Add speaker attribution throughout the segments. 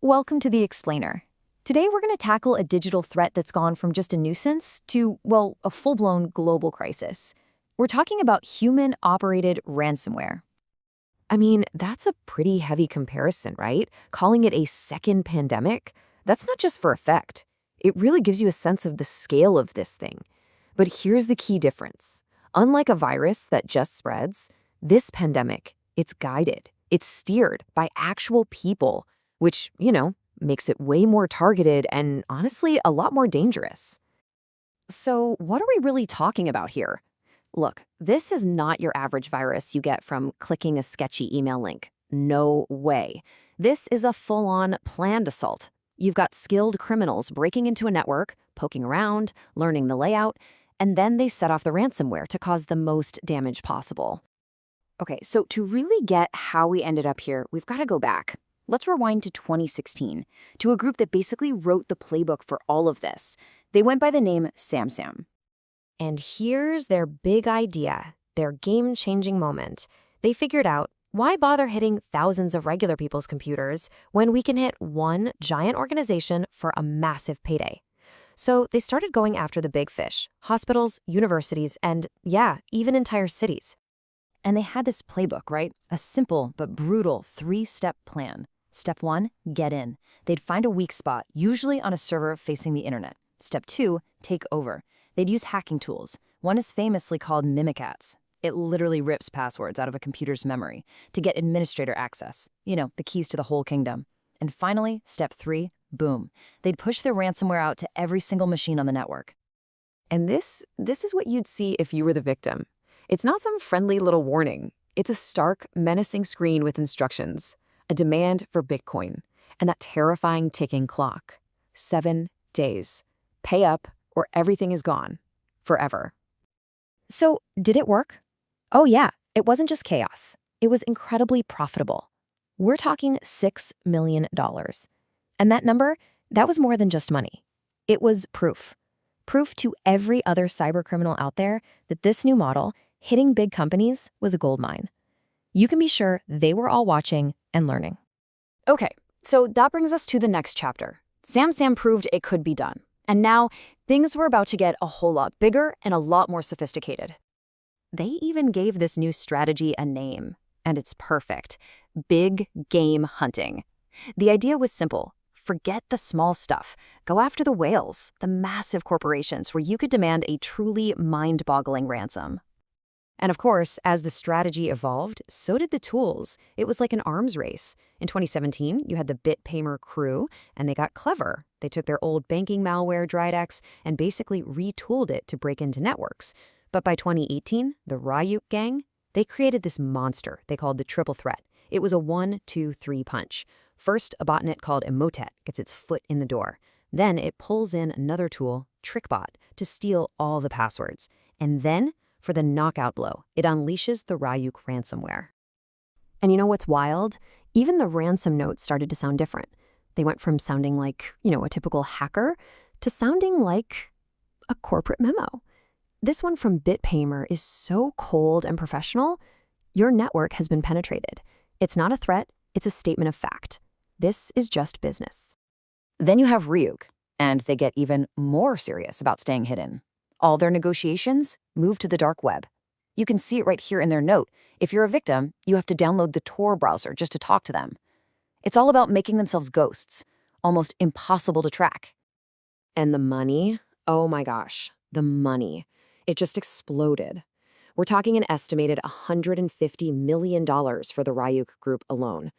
Speaker 1: Welcome to the Explainer. Today we're going to tackle a digital threat that's gone from just a nuisance to, well, a full-blown global crisis. We're talking about human-operated ransomware.
Speaker 2: I mean, that's a pretty heavy comparison, right? Calling it a second pandemic? That's not just for effect. It really gives you a sense of the scale of this thing. But here's the key difference. Unlike a virus that just spreads, this pandemic, it's guided. It's steered by actual people, which, makes it way more targeted and honestly a lot more dangerous.
Speaker 1: So what are we really talking about here? Look, this is not your average virus you get from clicking a sketchy email link. No way. This is a full-on planned assault. You've got skilled criminals breaking into a network, poking around, learning the layout, and then they set off the ransomware to cause the most damage possible. Okay, so to really get how we ended up here, we've got to go back. Let's rewind to 2016, to a group that basically wrote the playbook for all of this. They went by the name SamSam.
Speaker 2: And here's their big idea, their game-changing moment. They figured out, why bother hitting thousands of regular people's computers when we can hit one giant organization for a massive payday? So they started going after the big fish, hospitals, universities, and yeah, even entire cities.
Speaker 1: And they had this playbook, right? A simple but brutal 3-step plan. Step 1, get in. They'd find a weak spot, usually on a server facing the internet. Step 2, take over. They'd use hacking tools. One is famously called Mimikatz. It literally rips passwords out of a computer's memory to get administrator access. The keys to the whole kingdom. And finally, step 3, boom. They'd push their ransomware out to every single machine on the network.
Speaker 2: And this is what you'd see if you were the victim. It's not some friendly little warning. It's a stark, menacing screen with instructions, a demand for Bitcoin, and that terrifying ticking clock. 7 days. Pay up or everything is gone. Forever.
Speaker 1: So, did it work? Oh yeah, it wasn't just chaos. It was incredibly profitable. We're talking $6 million. And that number, that was more than just money. It was proof. Proof to every other cybercriminal out there that this new model, hitting big companies, was a goldmine. You can be sure they were all watching and learning. Okay, so that brings us to the next chapter. SamSam proved it could be done. And now, things were about to get a whole lot bigger and a lot more sophisticated. They even gave this new strategy a name, and it's perfect. Big game hunting. The idea was simple. Forget the small stuff. Go after the whales, the massive corporations where you could demand a truly mind-boggling ransom. And of course, as the strategy evolved, so did the tools. It was like an arms race. In 2017, you had the BitPaymer crew, and they got clever. They took their old banking malware, Dridex, and basically retooled it to break into networks. But by 2018, the Ryuk gang, they created this monster they called the triple threat. It was a 1-2-3 punch. First, a botnet called Emotet gets its foot in the door. Then it pulls in another tool, TrickBot, to steal all the passwords. And then, for the knockout blow, it unleashes the Ryuk ransomware. And you know what's wild? Even the ransom notes started to sound different. They went from sounding like, a typical hacker to sounding like a corporate memo. This one from BitPaymer is so cold and professional, your network has been penetrated. It's not a threat, it's a statement of fact. This is just business. Then you have Ryuk, and they get even more serious about staying hidden. All their negotiations move to the dark web. You can see it right here in their note. If you're a victim, you have to download the Tor browser just to talk to them. It's all about making themselves ghosts, almost impossible to track. And the money, oh my gosh, the money. It just exploded. We're talking an estimated $150 million for the Ryuk group alone.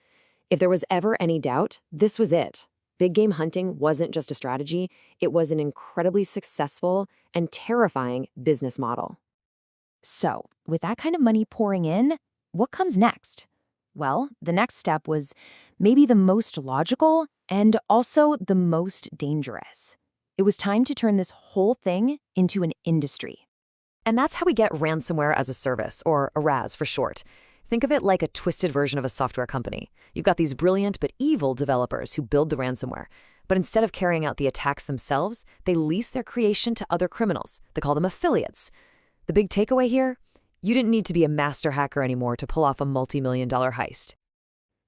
Speaker 1: If there was ever any doubt, this was it. Big game hunting wasn't just a strategy, it was an incredibly successful and terrifying business model. So, with that kind of money pouring in, what comes next? Well, the next step was maybe the most logical and also the most dangerous. It was time to turn this whole thing into an industry. And that's how we get ransomware as a service, or a RAS for short. Think of it like a twisted version of a software company. You've got these brilliant but evil developers who build the ransomware. But instead of carrying out the attacks themselves, they lease their creation to other criminals. They call them affiliates. The big takeaway here? You didn't need to be a master hacker anymore to pull off a multi-million-dollar heist.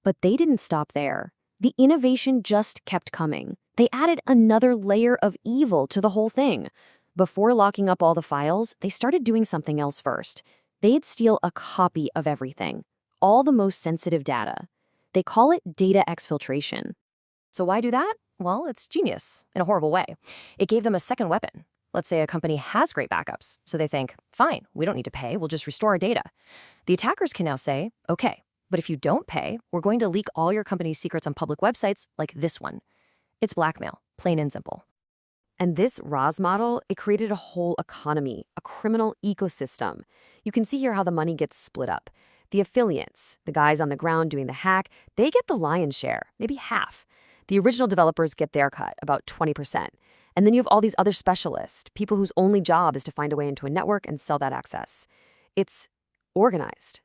Speaker 1: But they didn't stop there. The innovation just kept coming. They added another layer of evil to the whole thing. Before locking up all the files, they started doing something else first. They'd steal a copy of everything, all the most sensitive data. They call it data exfiltration. So why do that? Well, it's genius in a horrible way. It gave them a second weapon. Let's say a company has great backups, so they think, fine, we don't need to pay, we'll just restore our data. The attackers can now say, okay, but if you don't pay, we're going to leak all your company's secrets on public websites like this one. It's blackmail, plain and simple.
Speaker 2: And this ROS model, it created a whole economy, a criminal ecosystem. You can see here how the money gets split up. The affiliates, the guys on the ground doing the hack, they get the lion's share, maybe half. The original developers get their cut, about 20%. And then you have all these other specialists, people whose only job is to find a way into a network and sell that access. It's organized.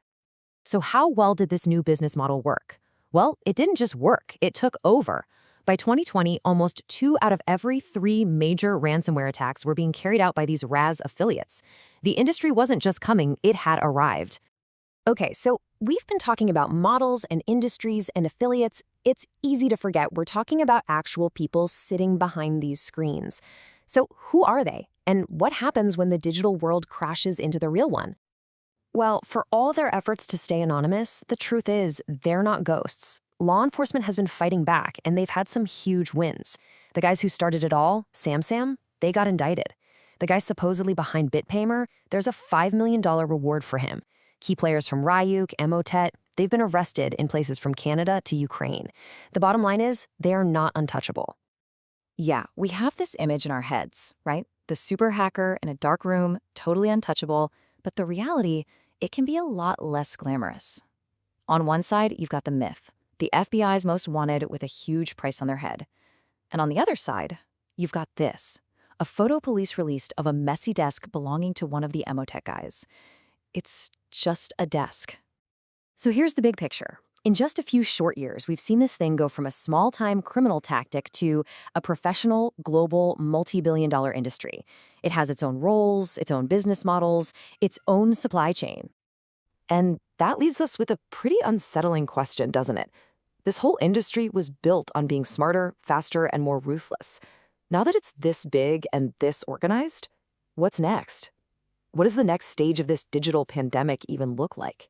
Speaker 1: So how well did this new business model work? Well, it didn't just work, it took over. By 2020, almost 2 out of every 3 major ransomware attacks were being carried out by these RAS affiliates. The industry wasn't just coming, it had arrived. Okay, so we've been talking about models and industries and affiliates. It's easy to forget we're talking about actual people sitting behind these screens. So who are they? And what happens when the digital world crashes into the real one? Well, for all their efforts to stay anonymous, the truth is they're not ghosts. Law enforcement has been fighting back, and they've had some huge wins. The guys who started it all, Sam, they got indicted. The guy supposedly behind BitPaymer, there's a $5 million reward for him. Key players from Ryuk, Emotet, they've been arrested in places from Canada to Ukraine. The bottom line is, they are not untouchable.
Speaker 3: Yeah, we have this image in our heads, right? The super hacker in a dark room, totally untouchable, but the reality, it can be a lot less glamorous. On one side, you've got the myth, the FBI's most wanted with a huge price on their head. And on the other side, you've got this, a photo police released of a messy desk belonging to one of the Emotet guys. It's just a desk.
Speaker 1: So here's the big picture. In just a few short years, we've seen this thing go from a small-time criminal tactic to a professional, global, multi-billion-dollar industry. It has its own roles, its own business models, its own supply chain.
Speaker 2: And that leaves us with a pretty unsettling question, doesn't it? This whole industry was built on being smarter, faster, and more ruthless. Now that it's this big and this organized, what's next? What does the next stage of this digital pandemic even look like?